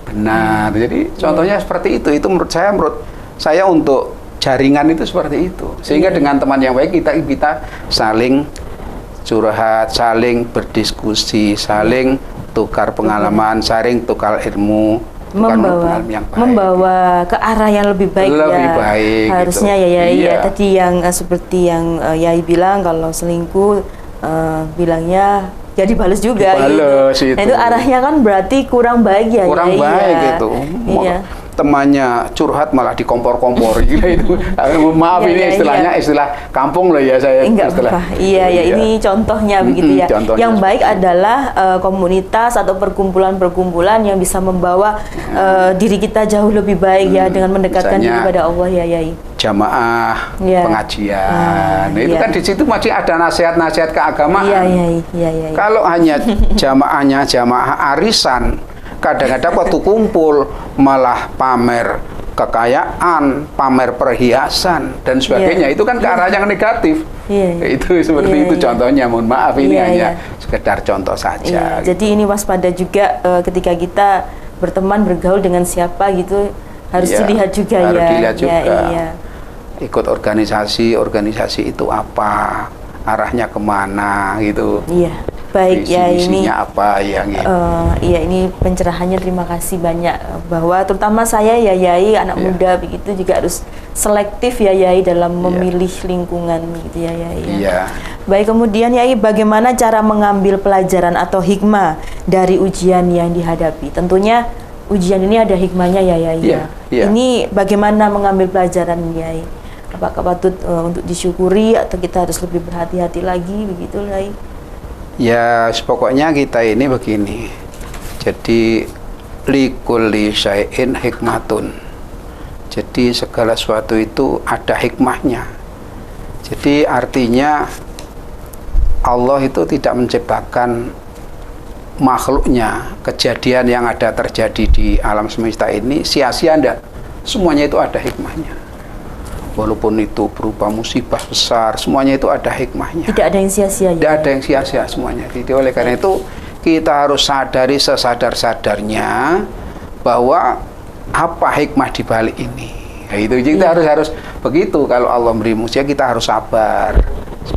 benar. Jadi contohnya seperti itu. Itu menurut saya untuk jaringan itu seperti itu. Sehingga dengan teman yang baik kita saling curhat, saling berdiskusi, saling tukar pengalaman, saling tukar ilmu, membawa ke arah yang lebih baik. Harusnya gitu. Tadi yang seperti yang Yai bilang, kalau selingkuh bilangnya jadi bales juga dibales gitu. Nah, itu arahnya kan berarti kurang baik ya. Kurang baik gitu. Iya. Temannya curhat malah dikompor-kompor gitu itu. Maaf ini istilahnya istilah kampung loh ya saya. Enggak apa-apa. Iya, ini contohnya begitu ya. Contohnya yang baik adalah komunitas atau perkumpulan-perkumpulan yang bisa membawa diri kita jauh lebih baik ya dengan mendekatkan diri kepada Allah ya Yai. Jamaah, pengajian. Nah, itu kan di situ masih ada nasihat-nasihat keagamaan. Iya. Kalau hanya jamaahnya jamaah arisan, kadang-kadang waktu kumpul malah pamer kekayaan, pamer perhiasan dan sebagainya. Itu kan ke arah yang negatif. Itu seperti itu contohnya. Mohon maaf ini hanya sekedar contoh saja. Gitu. Jadi ini waspada juga ketika kita berteman bergaul dengan siapa gitu harus dilihat juga harus dilihat juga. Iya. Ikut organisasi itu apa, arahnya kemana gitu. Iya. Baik ya, ini apa yang iya ini pencerahannya, terima kasih banyak, bahwa terutama saya ya Yai anak muda begitu juga harus selektif ya Yai dalam memilih lingkungan gitu ya Yai. Baik, kemudian Yai, bagaimana cara mengambil pelajaran atau hikmah dari ujian yang dihadapi? Tentunya ujian ini ada hikmahnya ya Yai. Ini bagaimana mengambil pelajaran Yai? Apakah patut untuk disyukuri atau kita harus lebih berhati-hati lagi begitu Yai? Ya, pokoknya kita ini begini. Jadi likulli syai'in hikmatun. Jadi segala sesuatu itu ada hikmahnya. Jadi artinya Allah itu tidak menciptakan makhluknya, kejadian yang ada terjadi di alam semesta ini sia-sia enggak. Semuanya itu ada hikmahnya. Walaupun itu berupa musibah besar, semuanya itu ada hikmahnya. Tidak ada yang sia-sia. Tidak ada yang sia-sia semuanya. Jadi oleh karena itu kita harus sadari sesadar-sadarnya bahwa apa hikmah di balik ini. Nah, itu kita harus begitu. Kalau Allah beri musibah kita harus sabar.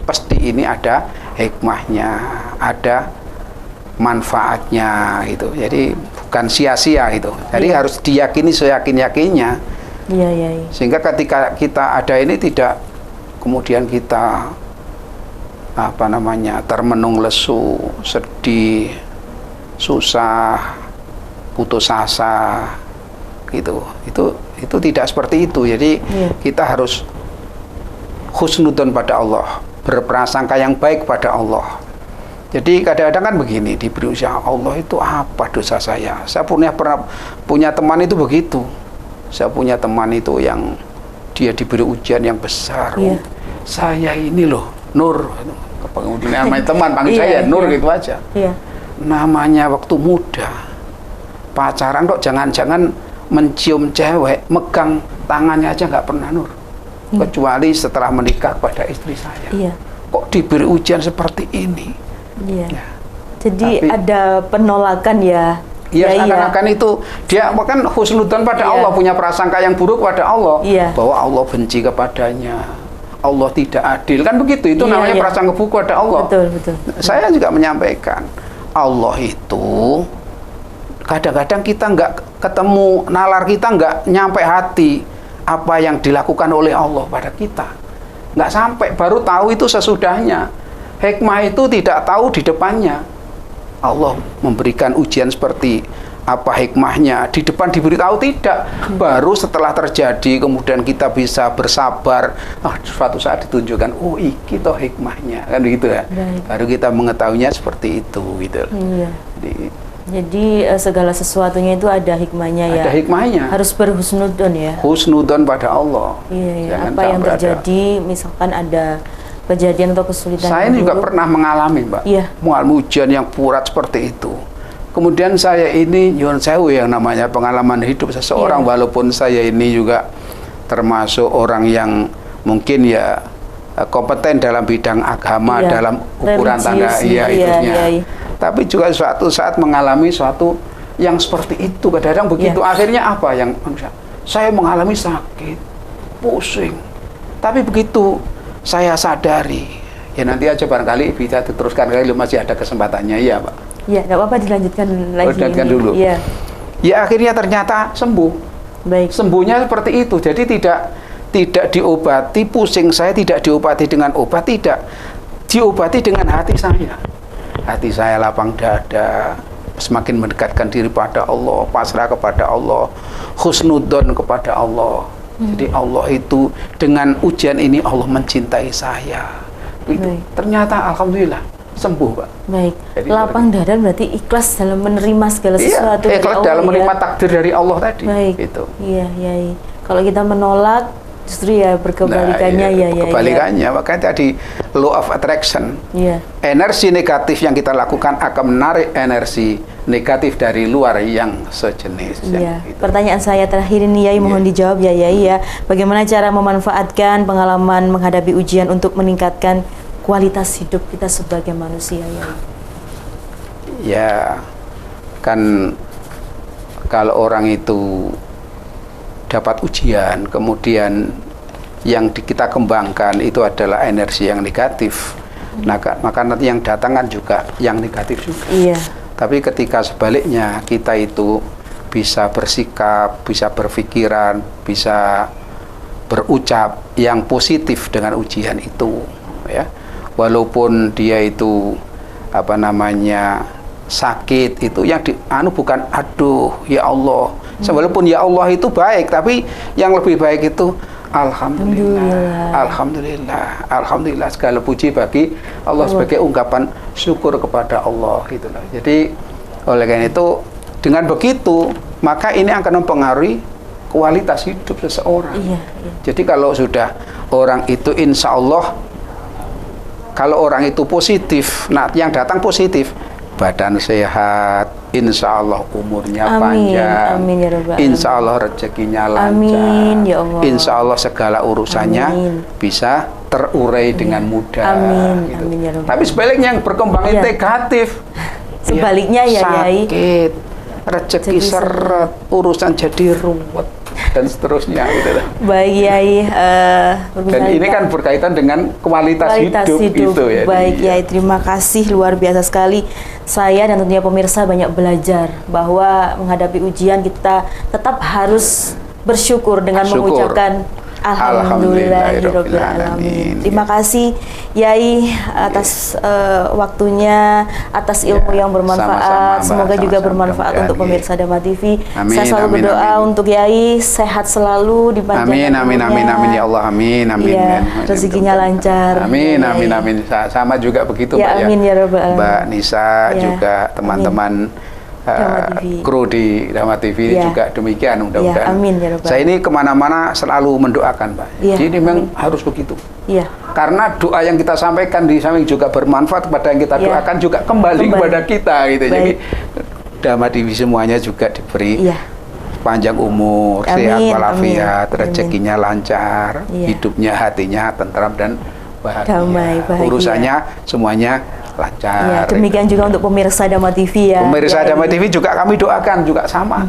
Pasti ini ada hikmahnya, ada manfaatnya gitu. Jadi bukan sia-sia itu. Jadi harus diyakini seyakin-yakinnya. Sehingga ketika kita ada ini tidak kemudian kita termenung lesu, sedih, susah, putus asa gitu. Itu tidak seperti itu. Jadi kita harus husnudzon pada Allah, berprasangka yang baik pada Allah. Jadi kadang-kadang kan begini, diberi usaha, Allah itu apa dosa saya? Saya pernah punya teman itu begitu. Saya punya teman itu yang dia diberi ujian yang besar. Saya ini loh, Nur. Kemudian namanya teman panggil saya Nur gitu aja. Namanya waktu muda pacaran kok jangan-jangan mencium cewek, megang tangannya aja nggak pernah Nur. Kecuali setelah menikah pada istri saya. Kok diberi ujian seperti ini? Jadi tapi, ada penolakan ya. Seakan-akan itu dia kan husnudzon pada Allah, punya prasangka yang buruk pada Allah, bahwa Allah benci kepadanya, Allah tidak adil, kan begitu. Itu namanya prasangka buruk pada Allah. Betul. Saya juga menyampaikan, Allah itu kadang-kadang kita nggak ketemu, nalar kita nggak nyampe hati apa yang dilakukan oleh Allah pada kita, nggak sampai, baru tahu itu sesudahnya. Hikmah itu tidak tahu di depannya. Allah memberikan ujian seperti apa hikmahnya, di depan diberitahu tidak, baru setelah terjadi kemudian kita bisa bersabar, suatu saat ditunjukkan, oh iki toh hikmahnya, kan begitu ya. Baru kita mengetahuinya seperti itu gitu. Jadi segala sesuatunya itu ada hikmahnya ya. Ada hikmahnya. Harus berhusnudzon ya. Husnudzon pada Allah. Apa yang terjadi, misalkan ada kejadian atau kesulitan. Saya juga pernah mengalami, Mbak. Mengalami ujian yang berat seperti itu. Kemudian saya ini nyuwun sewu yang namanya pengalaman hidup seseorang, walaupun saya ini juga termasuk orang yang mungkin ya kompeten dalam bidang agama, dalam ukuran tanda hidupnya. Tapi juga suatu saat mengalami suatu yang seperti itu. Kadang-kadang begitu. Akhirnya apa yang saya mengalami sakit, pusing. Tapi begitu saya sadari, ya nanti aja barangkali bisa diteruskan kali, masih ada kesempatannya, ya Pak. Ya, nggak apa-apa, dilanjutkan lagi. Dilanjutkan dulu. Ya, akhirnya ternyata sembuh. Baik. Sembuhnya seperti itu, jadi tidak diobati, pusing saya tidak diobati dengan obat, tidak. diobati dengan hati saya. Hati saya lapang dada, semakin mendekatkan diri pada Allah, pasrah kepada Allah, husnudzon kepada Allah. Jadi Allah itu dengan ujian ini Allah mencintai saya. Itu ternyata alhamdulillah sembuh, Pak. Baik. Jadi, lapang dada berarti ikhlas dalam menerima segala sesuatu. Iya, ikhlas dalam menerima takdir dari Allah tadi. Baik. Itu. Iya, iya. Kalau kita menolak justru ya berkebalikannya. Kebalikannya, makanya tadi law of attraction. Iya. Energi negatif yang kita lakukan akan menarik energi negatif dari luar yang sejenis. Iya. Pertanyaan saya terakhir ini Yai, mohon dijawab ya Yai ya. Bagaimana cara memanfaatkan pengalaman menghadapi ujian untuk meningkatkan kualitas hidup kita sebagai manusia Yai? Ya, kan kalau orang itu dapat ujian, kemudian yang kita kembangkan itu adalah energi yang negatif, maka nanti yang datang kan juga yang negatif juga. Iya. Tapi ketika sebaliknya kita itu bisa bersikap, bisa berpikiran, bisa berucap yang positif dengan ujian itu, ya, walaupun dia itu sakit, itu yang bukan aduh ya Allah. Walaupun ya Allah itu baik, tapi yang lebih baik itu Alhamdulillah, segala puji bagi Allah sebagai ungkapan syukur kepada Allah gitu loh. Jadi oleh karena itu dengan begitu maka ini akan mempengaruhi kualitas hidup seseorang. Iya. Jadi kalau sudah orang itu insya Allah, kalau orang itu positif, nah yang datang positif, badan sehat, insya Allah umurnya panjang, amin, ya Rabbal alamin. Insya Allah rezekinya lancar, amin, ya Allah. Insya Allah segala urusannya bisa terurai dengan mudah. Amin, gitu. amin, ya Rabbal. Tapi sebaliknya yang berkembang negatif, sebaliknya ya Yai, sakit, rezeki seret, urusan jadi ruwet dan seterusnya gitu. Baik Yai, dan ini kan berkaitan dengan kualitas hidup itu ya. Baik Yai, terima kasih luar biasa sekali. Saya dan tentunya pemirsa banyak belajar bahwa menghadapi ujian kita tetap harus bersyukur dengan mengucapkan Alhamdulillahirabbil alamin. Terima kasih Yai atas waktunya, atas ilmu yang bermanfaat. Semoga juga bermanfaat untuk pemirsa Dhamma TV. Saya selalu berdoa untuk Yai sehat selalu, dipanjangkan umurnya. Amin ya Allah, amin. Ya, rezekinya lancar. Amin. Sama juga begitu ya, Mbak ya. Amin ya Rabbal alamin. Mbak Nisa juga teman-teman kru di Dhamma TV juga demikian, mudah-mudahan. Saya ini kemana-mana selalu mendoakan, Pak. Jadi memang harus begitu. Karena doa yang kita sampaikan di samping juga bermanfaat kepada yang kita doakan juga kembali kepada kita gitu. Jadi Dhamma TV semuanya juga diberi panjang umur, sehat walafiat, rezekinya lancar, hidupnya hatinya tentram dan bahagia. Damai, bahagia. Urusannya semuanya lancar. Demikian juga untuk pemirsa Dhamma TV ya. Pemirsa Dhamma TV juga kami doakan juga sama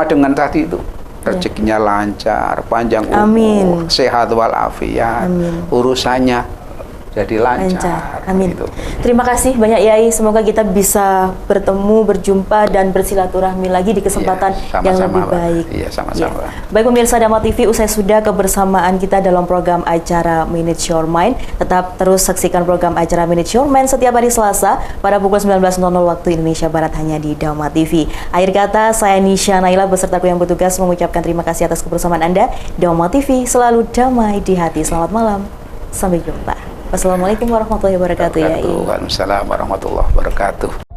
dengan tadi itu. Rezekinya lancar, panjang umur, sehat walafiat, urusannya jadi lancar. Amin. Gitu. Terima kasih banyak Yai. Semoga kita bisa bertemu, berjumpa dan bersilaturahmi lagi di kesempatan yang lebih baik. Iya, sama-sama. Baik pemirsa Dhamma TV, usai sudah kebersamaan kita dalam program acara Manage Your Mind. Tetap terus saksikan program acara Manage Your Mind setiap hari Selasa pada pukul 19.00 waktu Indonesia Barat hanya di Dhamma TV. Akhir kata, saya Nisha Naila beserta kru yang bertugas mengucapkan terima kasih atas kebersamaan Anda. Dhamma TV selalu damai di hati. Selamat malam. Sampai jumpa. Wassalamualaikum warahmatullahi wabarakatuh. Waalaikumsalam warahmatullahi wabarakatuh.